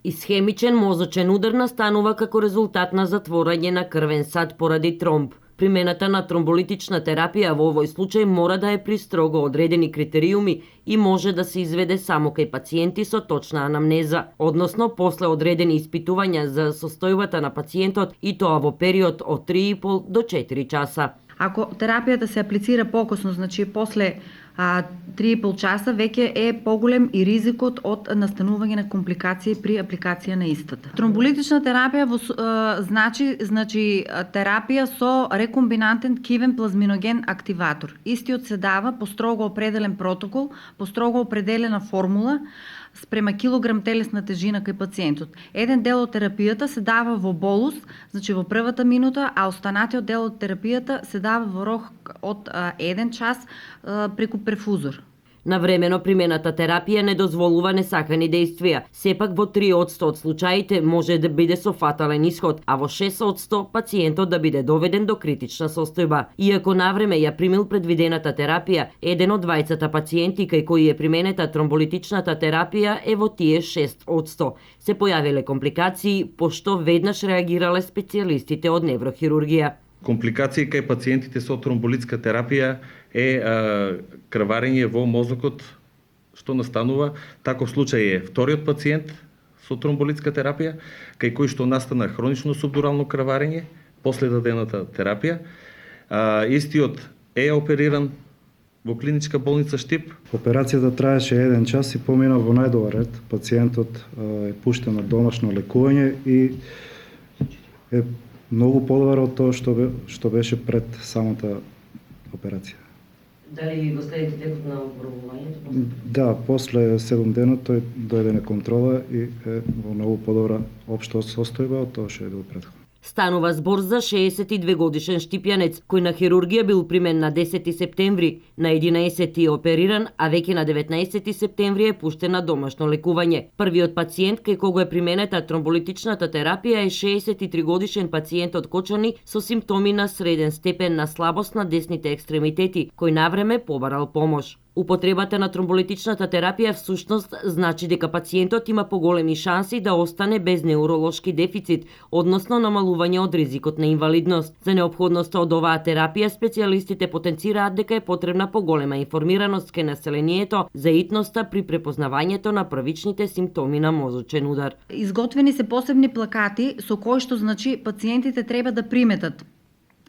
Исхемичен мозочен удар настанува како резултат на затворање на крвен сад поради тромб. Примената на тромболитична терапија во овој случај мора да е при строго одредени критериуми и може да се изведе само кај пациенти со точна анамнеза, односно после одредени испитувања за состојбата на пациентот и тоа во период од 3,5 до 4 часа. Ако терапијата се аплицира покосно, значи после 3,5 часа, веќе е поголем и ризикот од настанување на компликации при апликација на истата. Тромболитична терапија значи терапија со рекомбинантен кивен плазминоген активатор. Истиот се дава по строго определен протокол, по строго определена формула спрема килограм телесна тежина кај пациентот. Еден дел од терапијата се дава во болус, значи во првата минута, а останатиот дел од терапијата се дава во рок од 1 час преку перфузор. Навремено примената терапија не дозволува несакани дејствија. Сепак во 3% од случаите може да биде со фатален исход, а во 6% пациентот да биде доведен до критична состојба. Иако навреме ја примил предвидената терапија, еден од двајцата пациенти кај кои е применета тромболитичната терапија е во тие 6%. Се појавиле компликации, пошто веднаш реагирале специјалистите од неврохирургија. Компликации кај пациентите со тромболитска терапија е крварење во мозокот, што настанува. Таков случај е вториот пациент со тромболитска терапија, кај кој што настана хронично субдурално крварење после дадената терапија. Истиот е опериран во клиничка болница Штип. Операцијата траеше 1 час и помина во најдобар ред. Пациентот е пуштен на домашно лекување и е многу подобар од тоа што беше пред самата операција. Дали го следите текот на оборувањето? Да, после 7 дена тој дојде на контрола и е во многу подобра општа состојба од тоа што е било претходно. Станува збор за 62 годишен штипјанец, кој на хирургија бил примен на 10 септември, на 11 опериран, а веќе на 19 септември е пуштен на домашно лекување. Првиот пациент кај кого е применета тромболитичната терапија е 63 годишен пациент од Кочани со симптоми на среден степен на слабост на десните екстремитети, кој навреме побарал помош. Употребата на тромболитичната терапија всушност значи дека пациентот има поголеми шанси да остане без неуролошки дефицит, односно намалување од ризикот на инвалидност. За неопходноста од оваа терапија специјалистите потенцираат дека е потребна поголема информираност кај населението за итноста при препознавањето на првичните симптоми на мозочен удар. Изготвени се посебни плакати со кои што значи пациентите треба да приметат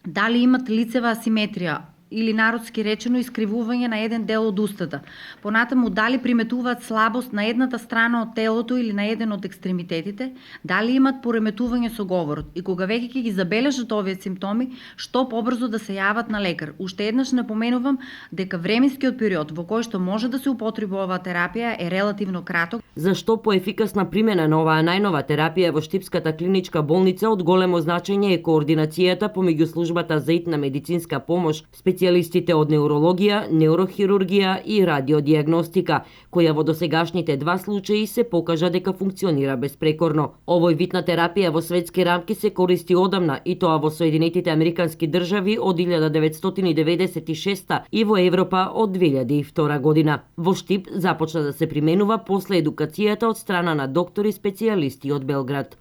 дали имат лицева асиметрија или народски речено искривување на еден дел од устата. Понатаму дали приметуваат слабост на едната страна од телото или на еден од екстремитетите, дали имат пореметување со говорот и кога веќе ќе ги забележат овие симптоми, што побрзо да се јават на лекар. Уште еднаш напоменувам дека временскиот период во кој што може да се употреби оваа терапија е релативно краток. Зашто поефикасна примена на оваа најнова терапија во Штипската клиничка болница од големо значење е координацијата помеѓу службата за итна медицинска помош, специјалистите од неурологија, неурохирургија и радиодиагностика, која во досегашните 2 случаи се покажа дека функционира безпрекорно. Овој вид на терапија во светски рамки се користи одамна и тоа во Соединетите Американски држави од 1996 и во Европа од 2002 година. Во Штип започна да се применува после едукацијата од страна на доктори специјалисти од Белград.